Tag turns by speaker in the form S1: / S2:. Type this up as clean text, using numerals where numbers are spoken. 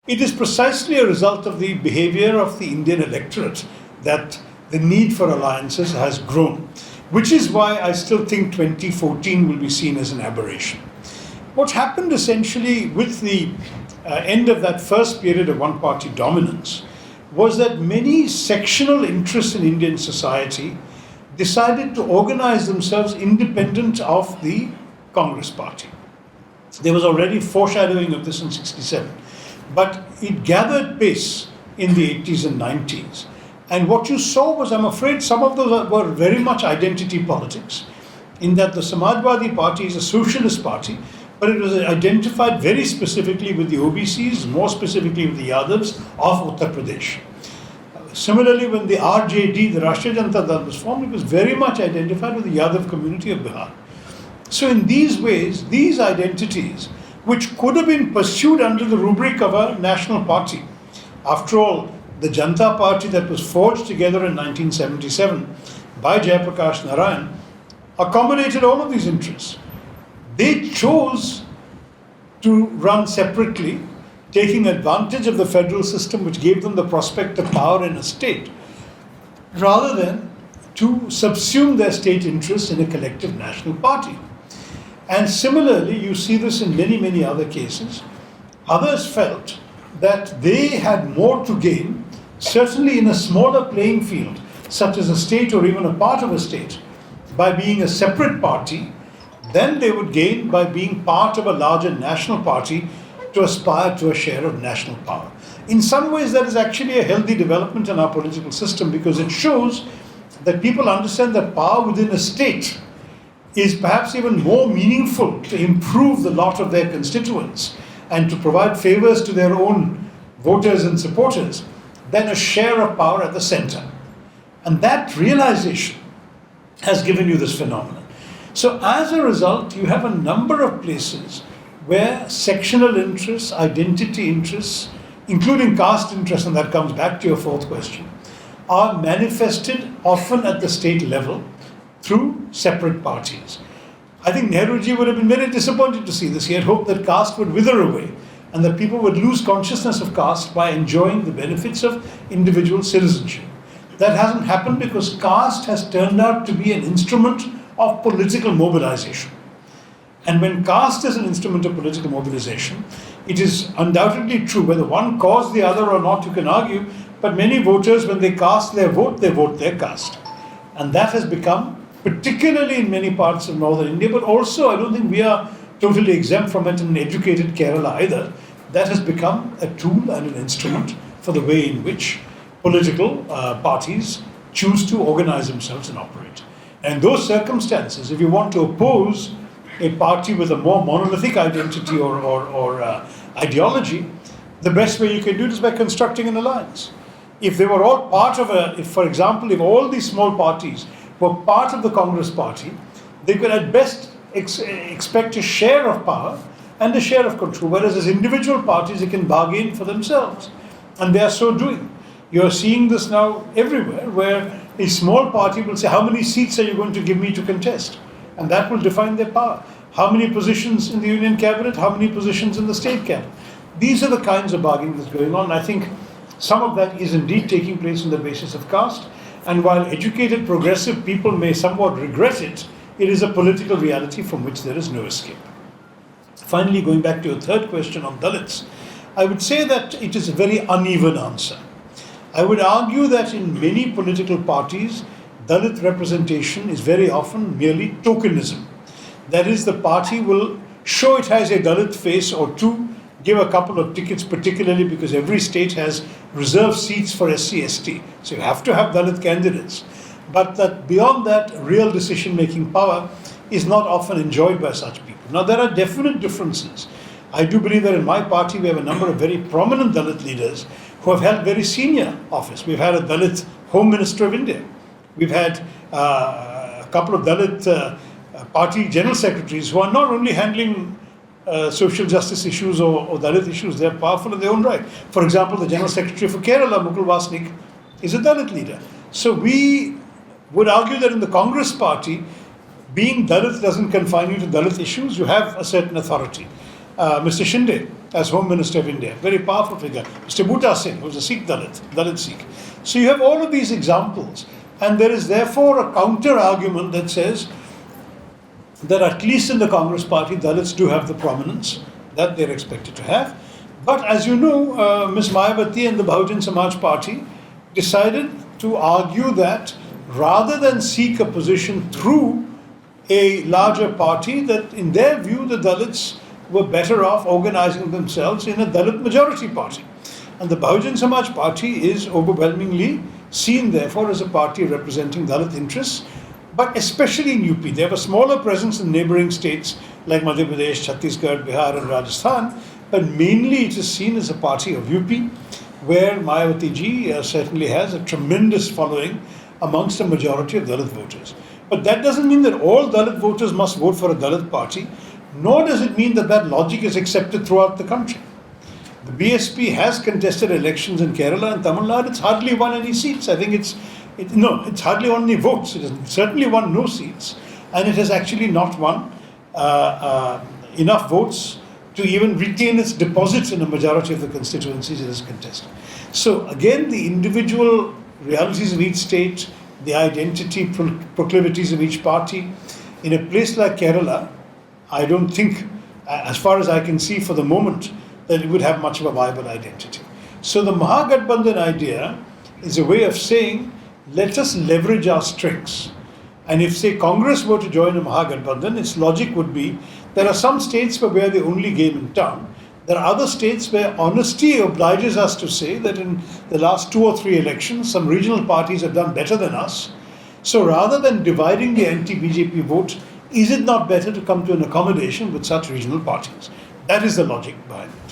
S1: It is precisely a result of the behavior of the Indian electorate that the need for alliances has grown, which is why I still think 2014 will be seen as an aberration. What happened essentially with the end of that first period of one-party dominance was that many sectional interests in Indian society decided to organize themselves independent of the Congress party. There was already foreshadowing of this in 67, but it gathered pace in the 80s and 90s. And what you saw was, I'm afraid, some of those were very much identity politics, in that the Samajwadi Party is a socialist party, but it was identified very specifically with the OBCs, more specifically with the Yadavs of Uttar Pradesh. Similarly, when the RJD, the Rashtriya Janata Dal, was formed, it was very much identified with the Yadav community of Bihar. So in these ways, these identities, which could have been pursued under the rubric of a national party, after all, the Janata Party that was forged together in 1977 by Jayaprakash Narayan accommodated all of these interests. They chose to run separately, taking advantage of the federal system which gave them the prospect of power in a state, rather than to subsume their state interests in a collective national party. And similarly, you see this in many, many other cases. Others felt that they had more to gain, certainly in a smaller playing field, such as a state or even a part of a state, by being a separate party, than they would gain by being part of a larger national party to aspire to a share of national power. In some ways, that is actually a healthy development in our political system, because it shows that people understand that power within a state is perhaps even more meaningful to improve the lot of their constituents and to provide favors to their own voters and supporters than a share of power at the center. And that realization has given you this phenomenon. So as a result, you have a number of places where sectional interests, identity interests, including caste interests, and that comes back to your fourth question, are manifested often at the state level through separate parties. I think Nehruji would have been very disappointed to see this. He had hoped that caste would wither away and that people would lose consciousness of caste by enjoying the benefits of individual citizenship. That hasn't happened because caste has turned out to be an instrument of political mobilization. And when caste is an instrument of political mobilization, it is undoubtedly true, whether one caused the other or not, you can argue, but many voters, when they cast their vote, they vote their caste. And that has become, particularly in many parts of northern India, but also I don't think we are totally exempt from it in educated Kerala either, that has become a tool and an instrument for the way in which political parties choose to organize themselves and operate. And in those circumstances, if you want to oppose a party with a more monolithic identity or ideology, the best way you can do it is by constructing an alliance. If they were all part of for example, if all these small parties were part of the Congress party, they could at best expect a share of power and a share of control, whereas as individual parties, they can bargain for themselves. And they are so doing. You're seeing this now everywhere, where a small party will say, how many seats are you going to give me to contest? And that will define their power. How many positions in the Union Cabinet? How many positions in the State Cabinet? These are the kinds of bargaining that's going on. I think some of that is indeed taking place on the basis of caste. And while educated, progressive people may somewhat regret it, it is a political reality from which there is no escape. Finally, going back to your third question on Dalits, I would say that it is a very uneven answer. I would argue that in many political parties, Dalit representation is very often merely tokenism. That is, the party will show it has a Dalit face or two, give a couple of tickets, particularly because every state has reserved seats for SC/ST. So you have to have Dalit candidates. But that beyond that, real decision-making power is not often enjoyed by such people. Now, there are definite differences. I do believe that in my party, we have a number of very prominent Dalit leaders who have held very senior office. We've had a Dalit Home Minister of India. We've had a couple of Dalit party general secretaries who are not only handling social justice issues or Dalit issues, they're powerful in their own right. For example, the General Secretary for Kerala, Mukul Vasnik, is a Dalit leader. So we would argue that in the Congress party, being Dalit doesn't confine you to Dalit issues. You have a certain authority. Mr. Shinde as Home Minister of India, very powerful figure. Mr. Bhuta Singh, who was a Sikh Dalit Sikh. So you have all of these examples, and there is therefore a counter argument that says that at least in the Congress party, Dalits do have the prominence that they're expected to have. But as you know, Ms. Mayawati and the Bahujan Samaj Party decided to argue that rather than seek a position through a larger party, that in their view the Dalits were better off organizing themselves in a Dalit majority party. And the Bahujan Samaj Party is overwhelmingly seen therefore as a party representing Dalit interests, but especially in UP. They have a smaller presence in neighboring states like Madhya Pradesh, Chhattisgarh, Bihar and Rajasthan, but mainly it is seen as a party of UP, where Mayawati ji certainly has a tremendous following amongst a majority of Dalit voters. But that doesn't mean that all Dalit voters must vote for a Dalit party, nor does it mean that that logic is accepted throughout the country. The BSP has contested elections in Kerala and Tamil Nadu. It's hardly won any seats. I think it's hardly won any votes. It has certainly won no seats, and it has actually not won enough votes to even retain its deposits in a majority of the constituencies it has contested. So again, the individual realities of each state, the identity proclivities of each party. In a place like Kerala, I don't think, as far as I can see for the moment, that it would have much of a viable identity. So the Mahagathbandhan idea is a way of saying, let us leverage our strengths. And if, say, Congress were to join a Mahagathbandhan, its logic would be, there are some states where we are the only game in town. There are other states where honesty obliges us to say that in the last 2 or 3 elections, some regional parties have done better than us. So rather than dividing the anti-BJP vote, is it not better to come to an accommodation with such regional parties? That is the logic behind it.